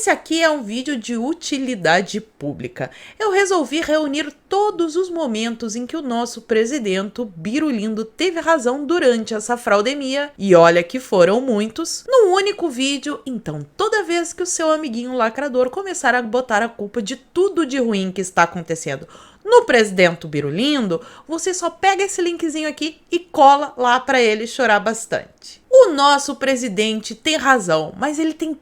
Esse aqui é um vídeo de utilidade pública. Eu resolvi reunir todos os momentos em que o nosso presidente Birulindo teve razão durante essa fraudemia, e olha que foram muitos, num único vídeo. Então toda vez que o seu amiguinho lacrador começar a botar a culpa de tudo de ruim que está acontecendo no presidente Birulindo, você só pega esse linkzinho aqui e cola lá para ele chorar bastante. O nosso presidente tem razão, mas ele tem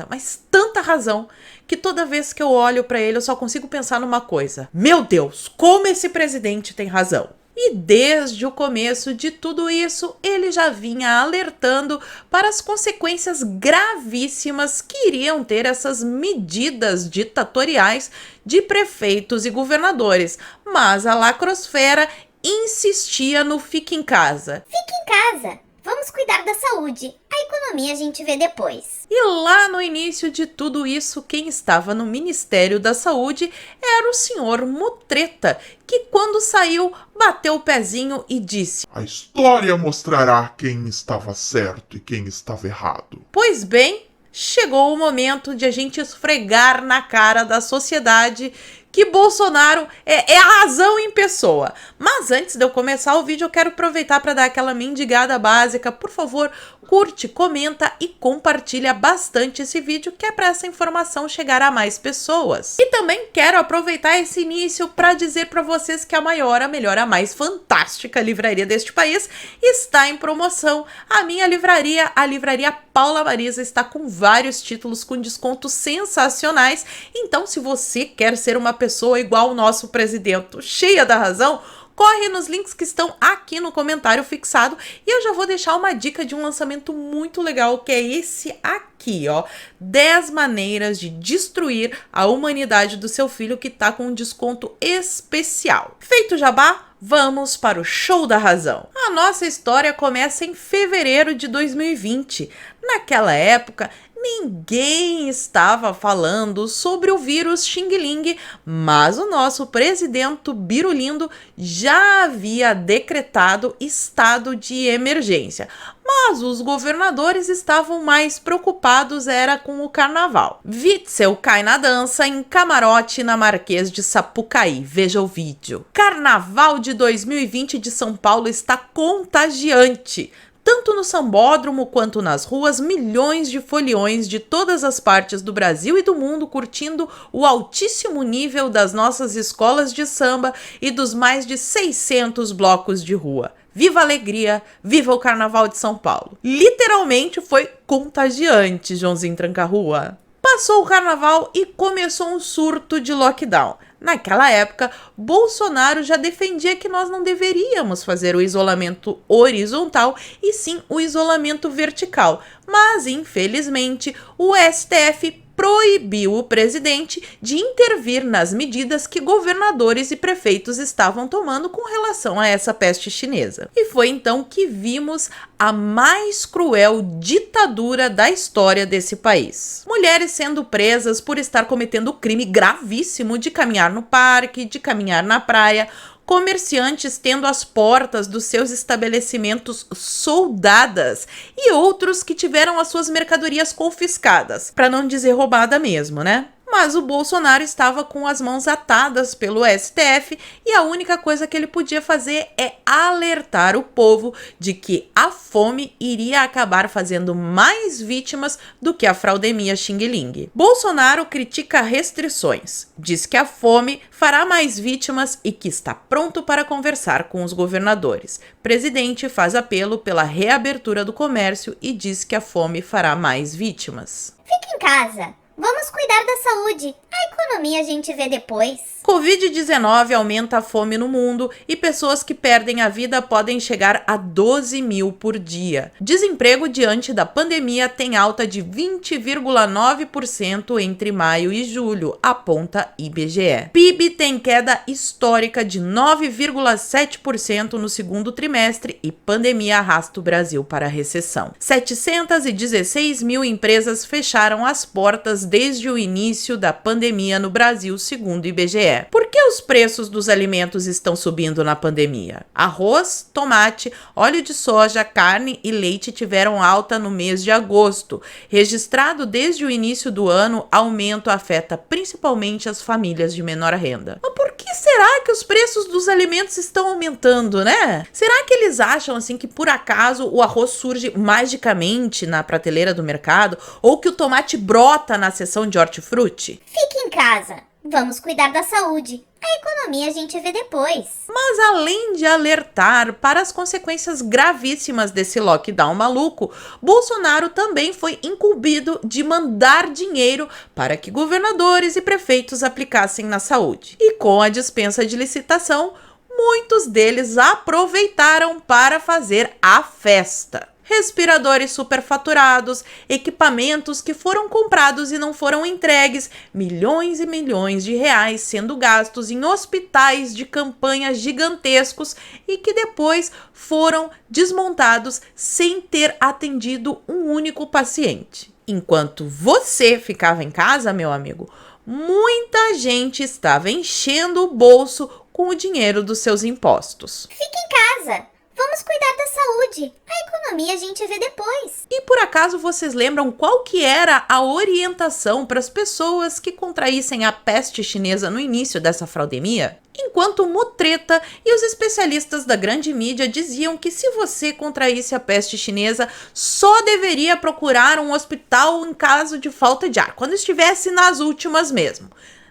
mas tanta razão, que toda vez que eu olho para ele eu só consigo pensar numa coisa: meu Deus, como esse presidente tem razão! E desde o começo de tudo isso, ele já vinha alertando para as consequências gravíssimas que iriam ter essas medidas ditatoriais de prefeitos e governadores. Mas a lacrosfera insistia no fique em casa. Fique em casa, vamos cuidar da saúde, a economia a gente vê depois. E lá no início de tudo isso, quem estava no Ministério da Saúde era o senhor Mutreta, que quando saiu, bateu o pezinho e disse: a história mostrará quem estava certo e quem estava errado. Pois bem, chegou o momento de a gente esfregar na cara da sociedade que Bolsonaro é a razão em pessoa. Mas antes de eu começar o vídeo, eu quero aproveitar para dar aquela mendigada básica. Por favor, curte, comenta e compartilha bastante esse vídeo, que é para essa informação chegar a mais pessoas. E também quero aproveitar esse início para dizer para vocês que a maior, a melhor, a mais fantástica livraria deste país está em promoção. A minha livraria, a Livraria Paula Marisa, está com vários títulos com descontos sensacionais. Então, se você quer ser uma pessoa igual o nosso presidente, cheia da razão, corre nos links que estão aqui no comentário fixado. E eu já vou deixar uma dica de um lançamento muito legal, que é esse aqui, ó. 10 maneiras de destruir a humanidade do seu filho, que tá com um desconto especial. Feito o jabá, vamos para o show da razão. A nossa história começa em fevereiro de 2020. Naquela época, ninguém estava falando sobre o vírus Xing Ling, mas o nosso presidente Birulindo já havia decretado estado de emergência. Mas os governadores estavam mais preocupados era com o carnaval. Witzel cai na dança em camarote na Marquês de Sapucaí. Veja o vídeo. Carnaval de 2020 de São Paulo está contagiante. Tanto no sambódromo quanto nas ruas, milhões de foliões de todas as partes do Brasil e do mundo curtindo o altíssimo nível das nossas escolas de samba e dos mais de 600 blocos de rua. Viva a alegria, viva o Carnaval de São Paulo. Literalmente foi contagiante, Joãozinho Tranca-Rua. Passou o carnaval e começou um surto de lockdown. Naquela época, Bolsonaro já defendia que nós não deveríamos fazer o isolamento horizontal e sim o isolamento vertical. Mas, infelizmente, o STF proibiu o presidente de intervir nas medidas que governadores e prefeitos estavam tomando com relação a essa peste chinesa. E foi então que vimos a mais cruel ditadura da história desse país. Mulheres sendo presas por estar cometendo o crime gravíssimo de caminhar no parque, de caminhar na praia, comerciantes tendo as portas dos seus estabelecimentos soldadas e outros que tiveram as suas mercadorias confiscadas, para não dizer roubada mesmo, né? Mas o Bolsonaro estava com as mãos atadas pelo STF e a única coisa que ele podia fazer é alertar o povo de que a fome iria acabar fazendo mais vítimas do que a fraudemia Xing Ling. Bolsonaro critica restrições, diz que a fome fará mais vítimas e que está pronto para conversar com os governadores. Presidente faz apelo pela reabertura do comércio e diz que a fome fará mais vítimas. Fique em casa. Vamos cuidar da saúde, a economia a gente vê depois. Covid-19 aumenta a fome no mundo e pessoas que perdem a vida podem chegar a 12 mil por dia. Desemprego diante da pandemia tem alta de 20,9% entre maio e julho, aponta IBGE. PIB tem queda histórica de 9,7% no segundo trimestre e pandemia arrasta o Brasil para a recessão. 716 mil empresas fecharam as portas desde o início da pandemia no Brasil, segundo o IBGE. Por que os preços dos alimentos estão subindo na pandemia? Arroz, tomate, óleo de soja, carne e leite tiveram alta no mês de agosto. Registrado desde o início do ano, aumento afeta principalmente as famílias de menor renda. Mas por que será que os preços dos alimentos estão aumentando, né? Será que eles acham assim que por acaso o arroz surge magicamente na prateleira do mercado ou que o tomate brota na seção de hortifruti? Fique em casa. Vamos cuidar da saúde. A economia a gente vê depois. Mas além de alertar para as consequências gravíssimas desse lockdown maluco, Bolsonaro também foi incumbido de mandar dinheiro para que governadores e prefeitos aplicassem na saúde. E com a dispensa de licitação, muitos deles aproveitaram para fazer a festa. Respiradores superfaturados, equipamentos que foram comprados e não foram entregues, milhões e milhões de reais sendo gastos em hospitais de campanha gigantescos e que depois foram desmontados sem ter atendido um único paciente. Enquanto você ficava em casa, meu amigo, muita gente estava enchendo o bolso com o dinheiro dos seus impostos. Fique em casa. Vamos cuidar da saúde. A economia a gente vê depois. E por acaso vocês lembram qual que era a orientação para as pessoas que contraíssem a peste chinesa no início dessa fraudemia? Enquanto o Mutreta e os especialistas da grande mídia diziam que se você contraísse a peste chinesa, só deveria procurar um hospital em caso de falta de ar, quando estivesse nas últimas mesmo.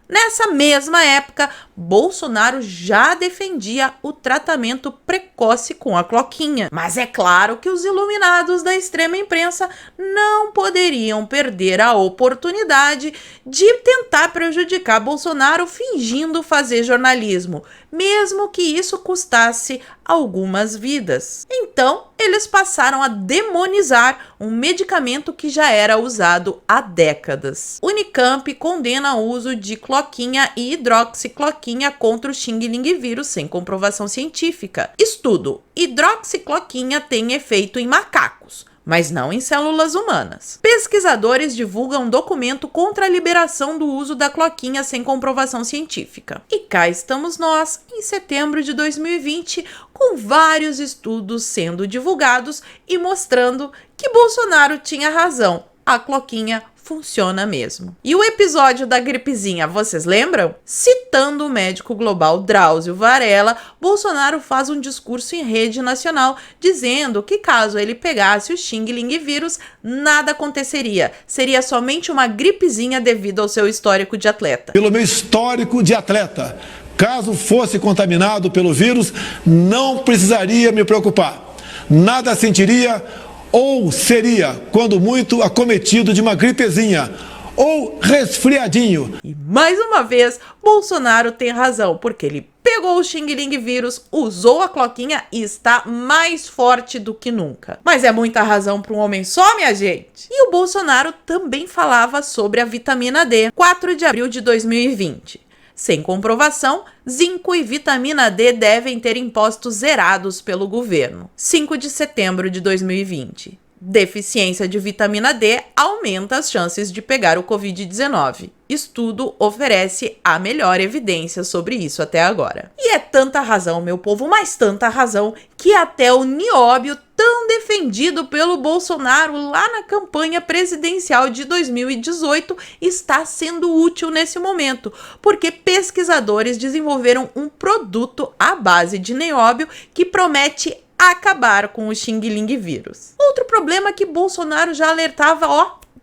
Nessa mesma época, Bolsonaro já defendia o tratamento precoce com a cloquinha. Mas é claro que os iluminados da extrema imprensa não poderiam perder a oportunidade de tentar prejudicar Bolsonaro fingindo fazer jornalismo, mesmo que isso custasse algumas vidas. Então, eles passaram a demonizar um medicamento que já era usado há décadas. Unicamp condena o uso de cloquinha e hidroxicloquinha contra o Xing Ling vírus sem comprovação científica. Estudo: hidroxicloquinha tem efeito em macacos, mas não em células humanas. Pesquisadores divulgam um documento contra a liberação do uso da cloquinha sem comprovação científica. E cá estamos nós, em setembro de 2020, com vários estudos sendo divulgados e mostrando que Bolsonaro tinha razão. A cloquinha funciona mesmo. E o episódio da gripezinha, vocês lembram? Citando o médico global Drauzio Varela, Bolsonaro faz um discurso em rede nacional dizendo que caso ele pegasse o Xing Ling vírus, nada aconteceria. Seria somente uma gripezinha devido ao seu histórico de atleta. Pelo meu histórico de atleta, caso fosse contaminado pelo vírus, não precisaria me preocupar. Nada sentiria ou seria, quando muito, acometido de uma gripezinha ou resfriadinho. E mais uma vez, Bolsonaro tem razão, porque ele pegou o Xing Ling vírus, usou a cloquinha e está mais forte do que nunca. Mas é muita razão para um homem só, minha gente? E o Bolsonaro também falava sobre a vitamina D. 4 de abril de 2020. Sem comprovação, zinco e vitamina D devem ter impostos zerados pelo governo. 5 de setembro de 2020. Deficiência de vitamina D aumenta as chances de pegar o Covid-19. Estudo oferece a melhor evidência sobre isso até agora. E é tanta razão, meu povo, mas tanta razão, que até o nióbio tão defendido pelo Bolsonaro lá na campanha presidencial de 2018 está sendo útil nesse momento, porque pesquisadores desenvolveram um produto à base de nióbio que promete acabar com o Xing Ling vírus. Outro problema que Bolsonaro já alertava,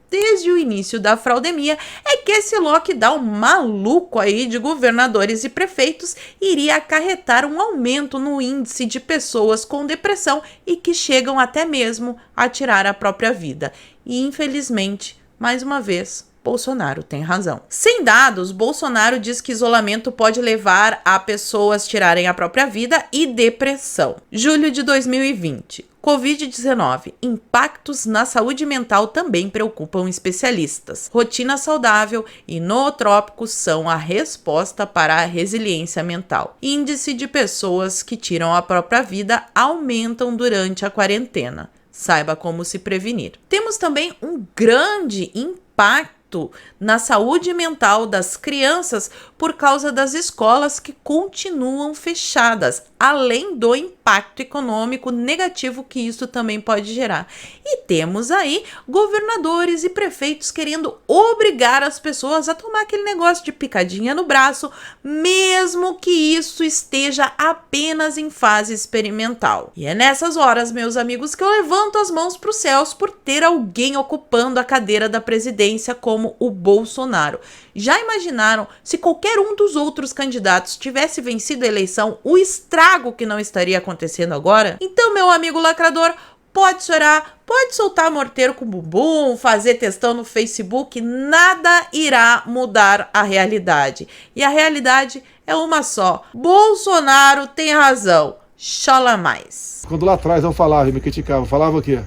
desde o início da fraudemia, é que esse lockdown maluco aí de governadores e prefeitos iria acarretar um aumento no índice de pessoas com depressão e que chegam até mesmo a tirar a própria vida. E infelizmente, mais uma vez, Bolsonaro tem razão. Sem dados, Bolsonaro diz que isolamento pode levar a pessoas tirarem a própria vida e depressão. Julho de 2020. Covid-19. Impactos na saúde mental também preocupam especialistas. Rotina saudável e nootrópicos são a resposta para a resiliência mental. Índice de pessoas que tiram a própria vida aumentam durante a quarentena. Saiba como se prevenir. Temos também um grande impacto impacto na saúde mental das crianças por causa das escolas que continuam fechadas, além do impacto econômico negativo que isso também pode gerar. E temos aí governadores e prefeitos querendo obrigar as pessoas a tomar aquele negócio de picadinha no braço, mesmo que isso esteja apenas em fase experimental. E é nessas horas, meus amigos, que eu levanto as mãos para os céus por ter alguém ocupando a cadeira da presidência como o Bolsonaro. Já imaginaram se qualquer um dos outros candidatos tivesse vencido a eleição, o estrago que não estaria acontecendo agora? Então, meu amigo lacrador, pode chorar, pode soltar morteiro com bumbum, fazer textão no Facebook, nada irá mudar a realidade. E a realidade é uma só. Bolsonaro tem razão. Chola mais. Quando lá atrás eu falava e me criticava, falava o quê?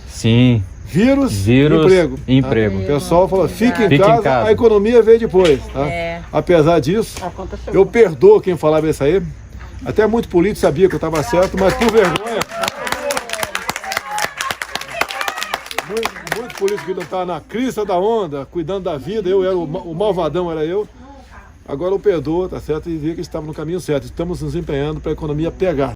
Sim. Vírus, emprego. Tá? O pessoal falou, fique em casa, a economia vem depois. Tá? Apesar disso, eu perdoo quem falava isso aí. Até muito político sabia que eu estava certo, mas por vergonha... Muito político que não estava na crista da onda, cuidando da vida, eu era o malvadão, era eu. Agora eu perdoo, tá certo? E vi que estava no caminho certo. Estamos nos empenhando para a economia pegar.